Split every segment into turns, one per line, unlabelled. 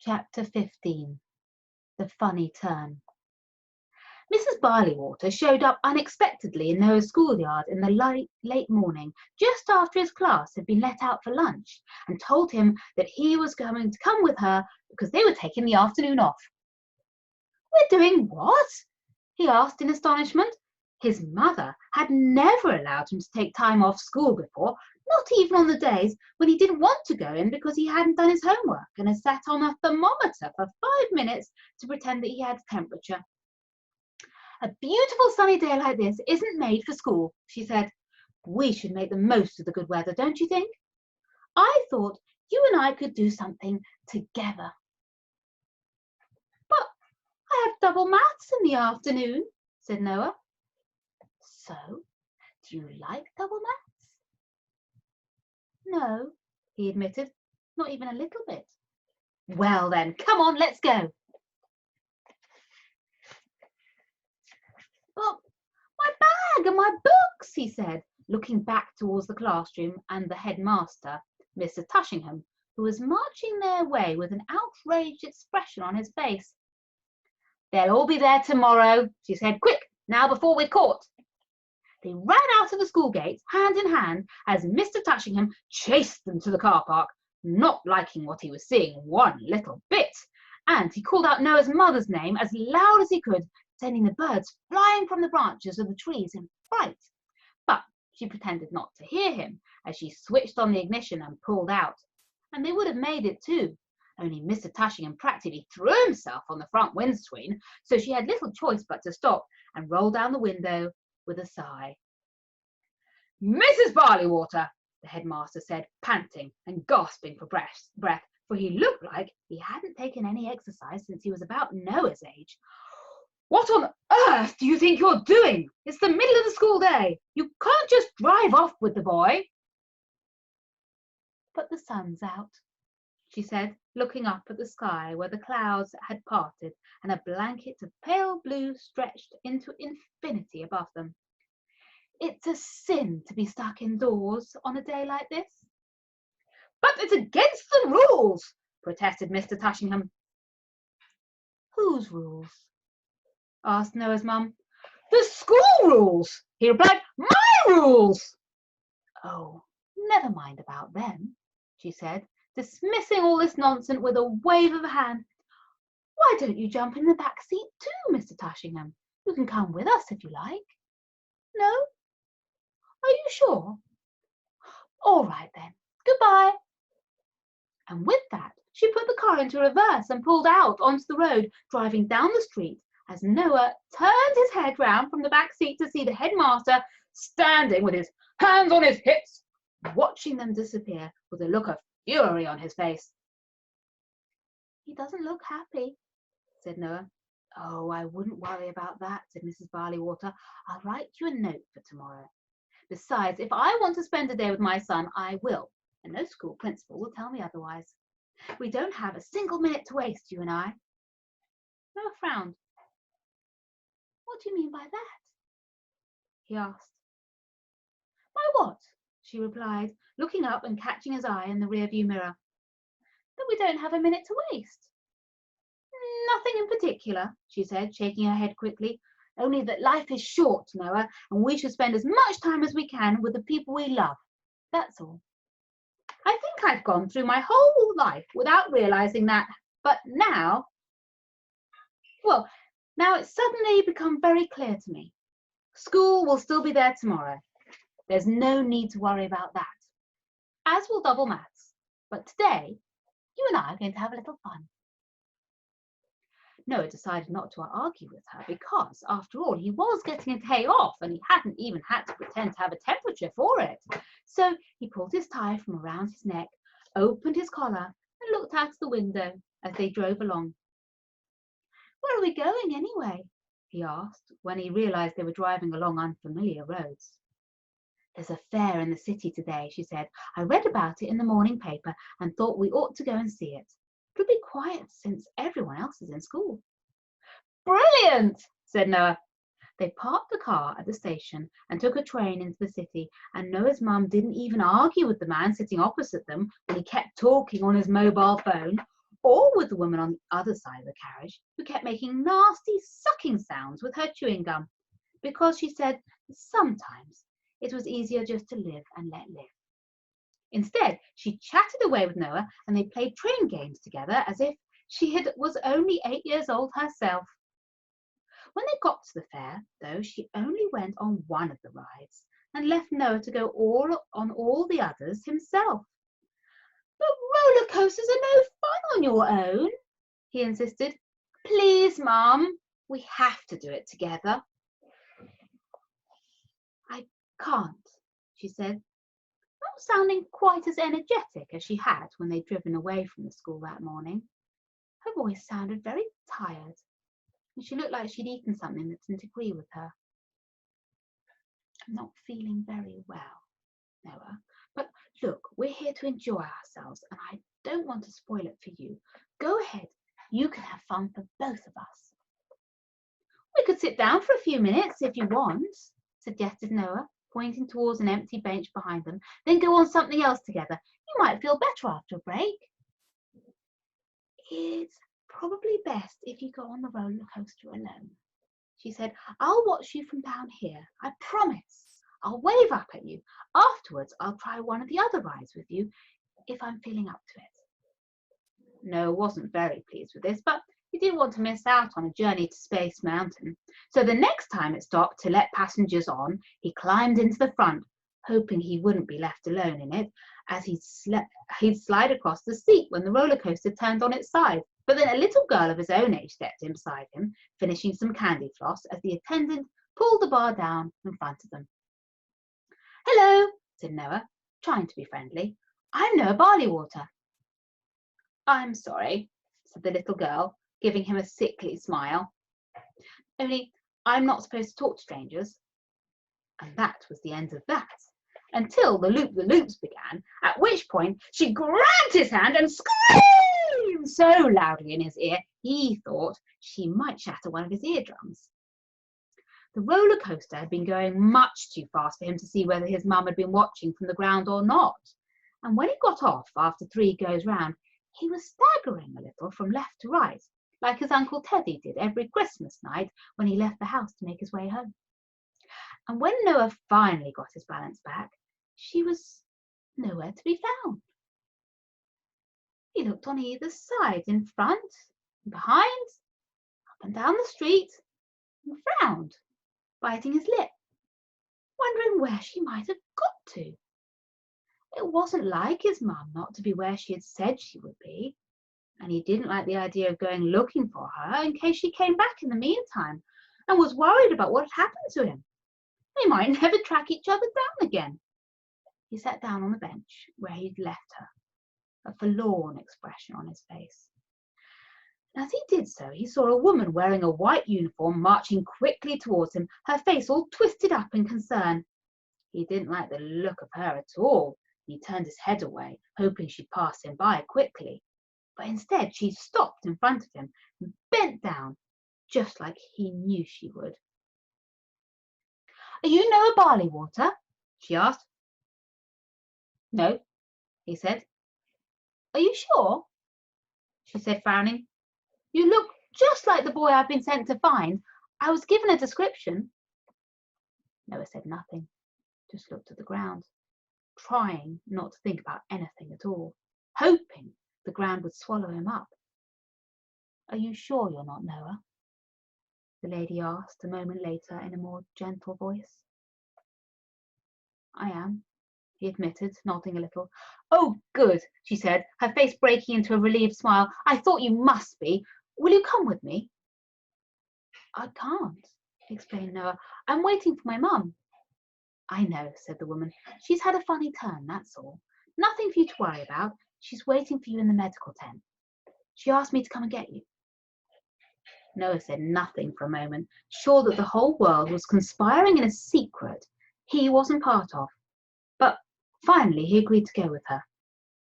Chapter 15. The Funny Turn. Mrs. Barleywater showed up unexpectedly in Noah's schoolyard in the late morning, just after his class had been let out for lunch, and told him that he was going to come with her because they were taking the afternoon off. "We're doing what?" he asked in astonishment. His mother had never allowed him to take time off school before, not even on the days when he didn't want to go in because he hadn't done his homework and had sat on a thermometer for 5 minutes to pretend that he had a temperature. "A beautiful sunny day like this isn't made for school," she said. "We should make the most of the good weather, don't you think? I thought you and I could do something together." "But I have double maths in the afternoon," said Noah. "So, do you like double maths?" "No," he admitted, "not even a little bit." "Well then, come on, let's go." "But my bag and my books," he said, looking back towards the classroom and the headmaster, Mr. Tushingham, who was marching their way with an outraged expression on his face. "They'll all be there tomorrow," she said. "Quick, now, before we're caught." They ran out of the school gates, hand in hand, as Mr. Tushingham chased them to the car park, not liking what he was seeing one little bit. And he called out Noah's mother's name as loud as he could, sending the birds flying from the branches of the trees in fright. But she pretended not to hear him as she switched on the ignition and pulled out. And they would have made it too, only Mr. Tushingham practically threw himself on the front windscreen, so she had little choice but to stop and roll down the window with a sigh. "Mrs. Barleywater," the headmaster said, panting and gasping for breath, for he looked like he hadn't taken any exercise since he was about Noah's age. "What on earth do you think you're doing? It's the middle of the school day. You can't just drive off with the boy." "But the sun's out," she said, looking up at the sky where the clouds had parted and a blanket of pale blue stretched into infinity above them. "It's a sin to be stuck indoors on a day like this." "But it's against the rules," protested Mr. Tushingham. "Whose rules?" asked Noah's mum. "The school rules," he replied. "My rules." "Oh, never mind about them," she said, dismissing all this nonsense with a wave of the hand. "Why don't you jump in the back seat too, Mr. Tushingham? You can come with us if you like." "No? Are you sure? All right then. Goodbye." And with that, she put the car into reverse and pulled out onto the road, driving down the street as Noah turned his head round from the back seat to see the headmaster standing with his hands on his hips, watching them disappear with a look of fury on his face. "He doesn't look happy," said Noah. "Oh, I wouldn't worry about that," said Mrs. Barleywater. "I'll write you a note for tomorrow. Besides, if I want to spend a day with my son, I will, and no school principal will tell me otherwise. We don't have a single minute to waste, you and I." Noah frowned. "What do you mean by that?" he asked. "By what?" she replied, looking up and catching his eye in the rearview mirror. "That we don't have a minute to waste." "Nothing in particular," she said, shaking her head quickly. "Only that life is short, Noah, and we should spend as much time as we can with the people we love. That's all. I think I've gone through my whole life without realizing that, but now it's suddenly become very clear to me. School will still be there tomorrow. There's no need to worry about that, as will double maths. But today, you and I are going to have a little fun." Noah decided not to argue with her because, after all, he was getting a day off and he hadn't even had to pretend to have a temperature for it. So he pulled his tie from around his neck, opened his collar, and looked out of the window as they drove along. "Where are we going anyway?" he asked when he realized they were driving along unfamiliar roads. "There's a fair in the city today," she said. "I read about it in the morning paper and thought we ought to go and see it. It'll be quiet since everyone else is in school." "Brilliant," said Noah. They parked the car at the station and took a train into the city, and Noah's mum didn't even argue with the man sitting opposite them when he kept talking on his mobile phone. or with the woman on the other side of the carriage, who kept making nasty sucking sounds with her chewing gum, because she said sometimes it was easier just to live and let live. Instead, she chatted away with Noah, and they played train games together as if was only 8 years old herself. When they got to the fair, though, she only went on one of the rides and left Noah to go on all the others himself. "But roller coasters are no fun on your own," he insisted. "Please, Mum, we have to do it together." "I can't," she said, not sounding quite as energetic as she had when they'd driven away from the school that morning. Her voice sounded very tired, and she looked like she'd eaten something that didn't agree with her. "I'm not feeling very well, Noah, but look, we're here to enjoy ourselves, and I don't want to spoil it for you. Go ahead, you can have fun for both of us." "We could sit down for a few minutes if you want," suggested Noah, pointing towards an empty bench behind them. "Then go on something else together. You might feel better after a break." "It's probably best if you go on the roller coaster alone," she said. "I'll watch you from down here. I promise. I'll wave up at you. Afterwards, I'll try one of the other rides with you if I'm feeling up to it." Noah wasn't very pleased with this, but he didn't want to miss out on a journey to Space Mountain. So the next time it stopped to let passengers on, he climbed into the front, hoping he wouldn't be left alone in it, as he'd slide across the seat when the roller coaster turned on its side. But then a little girl of his own age stepped in beside him, finishing some candy floss as the attendant pulled the bar down in front of them. "Hello," said Noah, trying to be friendly. "I'm Noah Barleywater." "I'm sorry," said the little girl, giving him a sickly smile. "Only I'm not supposed to talk to strangers." And that was the end of that, until the loop-the-loops began, at which point she grabbed his hand and screamed so loudly in his ear he thought she might shatter one of his eardrums. The roller coaster had been going much too fast for him to see whether his mum had been watching from the ground or not, and when he got off after 3 goes round, he was staggering a little from left to right, like his Uncle Teddy did every Christmas night when he left the house to make his way home. And when Noah finally got his balance back, she was nowhere to be found. He looked on either side, in front, and behind, up and down the street, and frowned, biting his lip, wondering where she might have got to. It wasn't like his mum not to be where she had said she would be, and he didn't like the idea of going looking for her in case she came back in the meantime, and was worried about what had happened to him. They might never track each other down again. He sat down on the bench where he'd left her, a forlorn expression on his face. As he did so, he saw a woman wearing a white uniform marching quickly towards him, her face all twisted up in concern. He didn't like the look of her at all. He turned his head away, hoping she'd pass him by quickly. But instead, she stopped in front of him and bent down, just like he knew she would. "Are you Noah Barleywater?" she asked. "No," he said. "Are you sure?" she said, frowning. "You look just like the boy I've been sent to find. I was given a description." Noah said nothing, just looked at the ground, trying not to think about anything at all, hoping the ground would swallow him up. "Are you sure you're not Noah?" the lady asked a moment later in a more gentle voice. "I am," he admitted, nodding a little. "Oh, good," she said, her face breaking into a relieved smile. "I thought you must be. Will you come with me?" "I can't," explained Noah. "I'm waiting for my mum." "I know," said the woman. "She's had a funny turn, that's all. Nothing for you to worry about. She's waiting for you in the medical tent. She asked me to come and get you." Noah said nothing for a moment, sure that the whole world was conspiring in a secret he wasn't part of. But finally he agreed to go with her.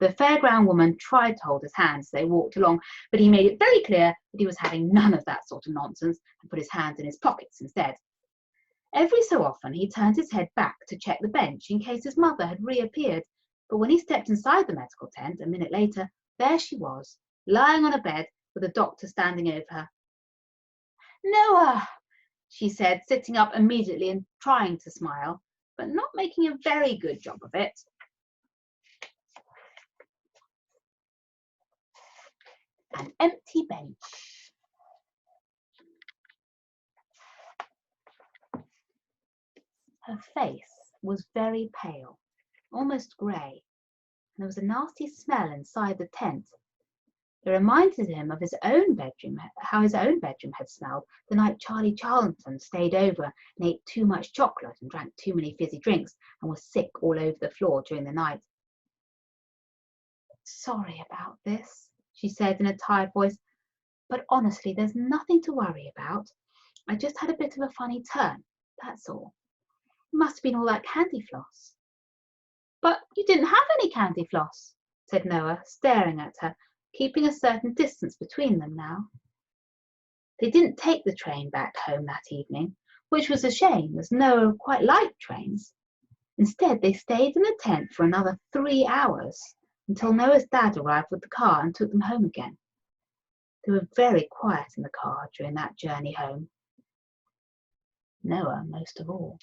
The fairground woman tried to hold his hand as they walked along, but he made it very clear that he was having none of that sort of nonsense and put his hands in his pockets instead. Every so often he turned his head back to check the bench in case his mother had reappeared, but when he stepped inside the medical tent a minute later, there she was, lying on a bed with the doctor standing over her. "Noah," she said, sitting up immediately and trying to smile, but not making a very good job of it. An empty bench. Her face was very pale, almost grey, and there was a nasty smell inside the tent. It reminded him of his own bedroom, how his own bedroom had smelled the night Charlie Charlton stayed over and ate too much chocolate and drank too many fizzy drinks and was sick all over the floor during the night. "Sorry about this," she said in a tired voice, "but honestly, there's nothing to worry about. I just had a bit of a funny turn, that's all. It must have been all that candy floss." "But you didn't have any candy floss," said Noah, staring at her, keeping a certain distance between them now. They didn't take the train back home that evening, which was a shame, as Noah quite liked trains. Instead, they stayed in the tent for another 3 hours, until Noah's dad arrived with the car and took them home again. They were very quiet in the car during that journey home. Noah most of all.